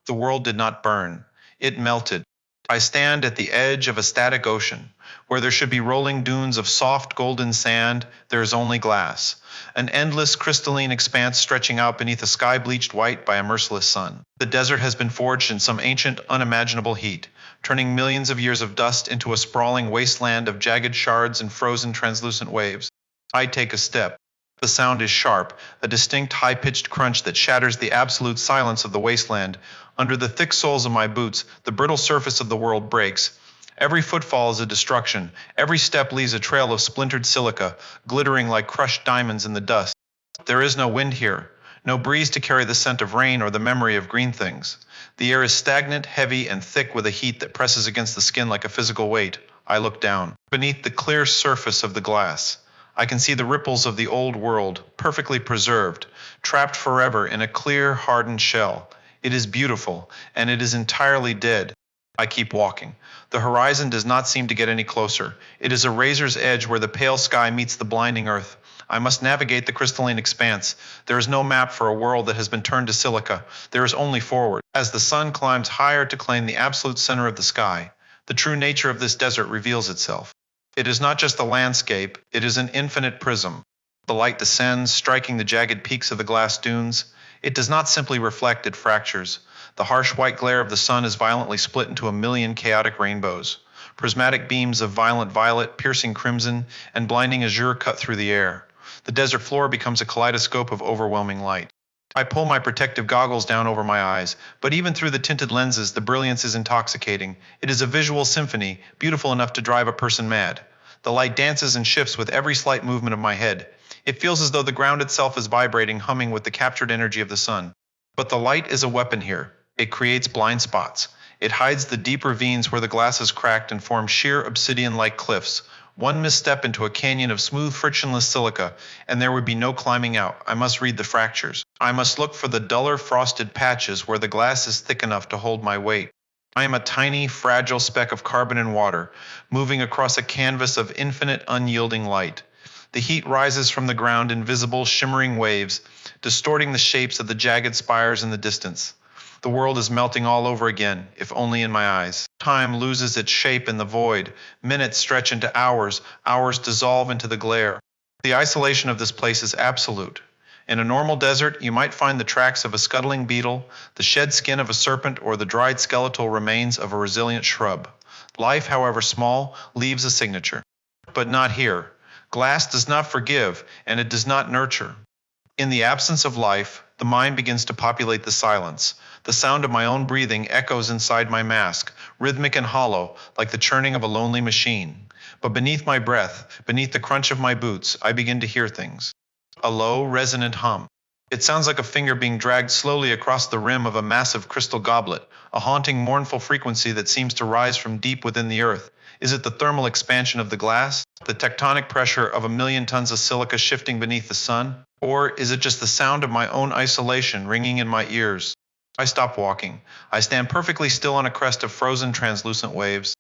The world did not burn. It melted. I stand at the edge of a static ocean. Where there should be rolling dunes of soft golden sand, there is only glass. An endless crystalline expanse stretching out beneath a sky bleached white by a merciless sun. The desert has been forged in some ancient, unimaginable heat, turning millions of years of dust into a sprawling wasteland of jagged shards and frozen translucent waves. I take a step. The sound is sharp, a distinct high-pitched crunch that shatters the absolute silence of the wasteland. Under the thick soles of my boots, the brittle surface of the world breaks. Every footfall is a destruction. Every step leaves a trail of splintered silica, glittering like crushed diamonds in the dust. There is no wind here, no breeze to carry the scent of rain or the memory of green things. The air is stagnant, heavy, and thick with a heat that presses against the skin like a physical weight. I look down. Beneath the clear surface of the glass, I can see the ripples of the old world, perfectly preserved, trapped forever in a clear, hardened shell. It is beautiful, and it is entirely dead. I keep walking. The horizon does not seem to get any closer. It is a razor's edge where the pale sky meets the blinding earth. I must navigate the crystalline expanse. There is no map for a world that has been turned to silica. There is only forward. As the sun climbs higher to claim the absolute center of the sky, the true nature of this desert reveals itself. It is not just a landscape, it is an infinite prism. The light descends, striking the jagged peaks of the glass dunes. It does not simply reflect, it fractures. The harsh white glare of the sun is violently split into a million chaotic rainbows. Prismatic beams of violent violet, piercing crimson, and blinding azure cut through the air. The desert floor becomes a kaleidoscope of overwhelming light. I pull my protective goggles down over my eyes, but even through the tinted lenses, the brilliance is intoxicating. It is a visual symphony, beautiful enough to drive a person mad. The light dances and shifts with every slight movement of my head. It feels as though the ground itself is vibrating, humming with the captured energy of the sun. But the light is a weapon here. It creates blind spots. It hides the deep ravines where the glass is cracked and forms sheer obsidian-like cliffs. One misstep into a canyon of smooth, frictionless silica, and there would be no climbing out. I must read the fractures. I must look for the duller, frosted patches where the glass is thick enough to hold my weight. I am a tiny, fragile speck of carbon and water, moving across a canvas of infinite, unyielding light. The heat rises from the ground in visible, shimmering waves, distorting the shapes of the jagged spires in the distance. The world is melting all over again, if only in my eyes. Time loses its shape in the void. Minutes stretch into hours. Hours dissolve into the glare. The isolation of this place is absolute. In a normal desert, you might find the tracks of a scuttling beetle, the shed skin of a serpent, or the dried skeletal remains of a resilient shrub. Life, however small, leaves a signature. But not here. Glass does not forgive, and it does not nurture. In the absence of life, the mind begins to populate the silence. The sound of my own breathing echoes inside my mask, rhythmic and hollow, like the churning of a lonely machine. But beneath my breath, beneath the crunch of my boots, I begin to hear things. A low, resonant hum. It sounds like a finger being dragged slowly across the rim of a massive crystal goblet, a haunting, mournful frequency that seems to rise from deep within the earth. Is it the thermal expansion of the glass? The tectonic pressure of a million tons of silica shifting beneath the sun? Or is it just the sound of my own isolation ringing in my ears? I stop walking. I stand perfectly still on a crest of frozen, translucent waves.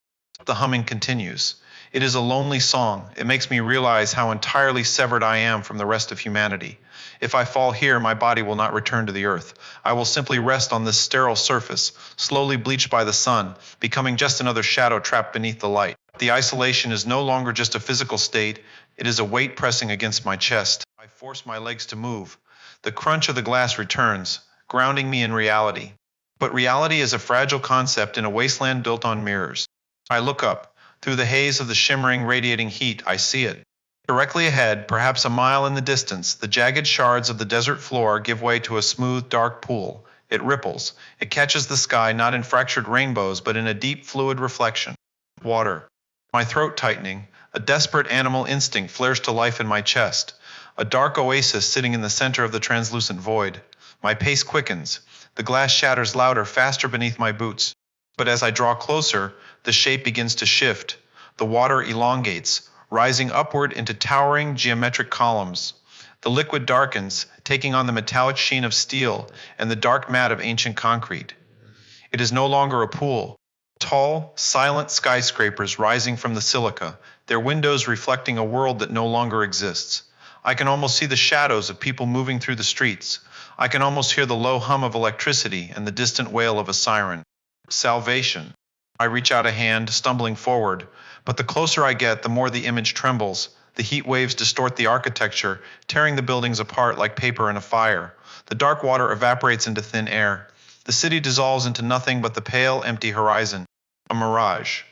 The humming continues. It is a lonely song. It makes me realize how entirely severed I am from the rest of humanity. If I fall here, my body will not return to the earth. I will simply rest on this sterile surface, slowly bleached by the sun, becoming just another shadow trapped beneath the light. The isolation is no longer just a physical state. It is a weight pressing against my chest. I force my legs to move. The crunch of the glass returns, grounding me in reality. But reality is a fragile concept in a wasteland built on mirrors. I look up. Through the haze of the shimmering, radiating heat, I see it. Directly ahead, perhaps a mile in the distance, the jagged shards of the desert floor give way to a smooth, dark pool. It ripples. It catches the sky not in fractured rainbows, but in a deep, fluid reflection. Water. My throat tightening, a desperate animal instinct flares to life in my chest. A dark oasis sitting in the center of the translucent void. My pace quickens. The glass shatters louder, faster beneath my boots. But as I draw closer, the shape begins to shift. The water elongates, rising upward into towering geometric columns. The liquid darkens, taking on the metallic sheen of steel and the dark matte of ancient concrete. It is no longer a pool. Tall, silent skyscrapers rising from the silica, their windows reflecting a world that no longer exists. I can almost see the shadows of people moving through the streets. I can almost hear the low hum of electricity and the distant wail of a siren. Salvation. I reach out a hand, stumbling forward, but the closer I get, the more the image trembles. The heat waves distort the architecture, tearing the buildings apart like paper in a fire. The dark water evaporates into thin air. The city dissolves into nothing but the pale, empty horizon. A mirage.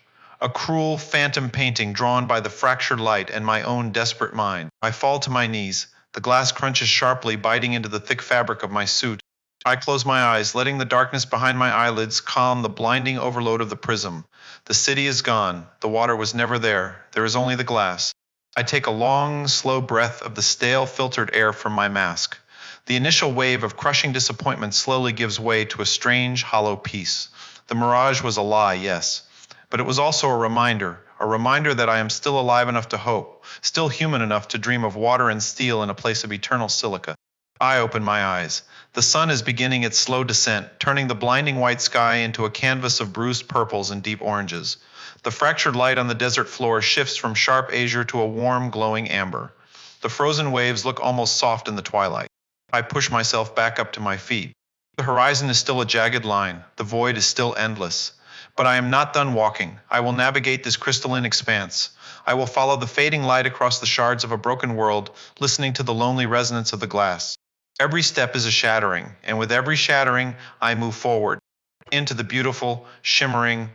A cruel, phantom painting drawn by the fractured light and my own desperate mind. I fall to my knees. The glass crunches sharply, biting into the thick fabric of my suit. I close my eyes, letting the darkness behind my eyelids calm the blinding overload of the prism. The city is gone. The water was never there. There is only the glass. I take a long, slow breath of the stale, filtered air from my mask. The initial wave of crushing disappointment slowly gives way to a strange, hollow peace. The mirage was a lie, yes, but it was also a reminder that I am still alive enough to hope, still human enough to dream of water and steel in a place of eternal silica. I open my eyes. The sun is beginning its slow descent, turning the blinding white sky into a canvas of bruised purples and deep oranges. The fractured light on the desert floor shifts from sharp azure to a warm, glowing amber. The frozen waves look almost soft in the twilight. I push myself back up to my feet. The horizon is still a jagged line. The void is still endless. But I am not done walking. I will navigate this crystalline expanse. I will follow the fading light across the shards of a broken world, listening to the lonely resonance of the glass. Every step is a shattering, and with every shattering, I move forward into the beautiful, shimmering,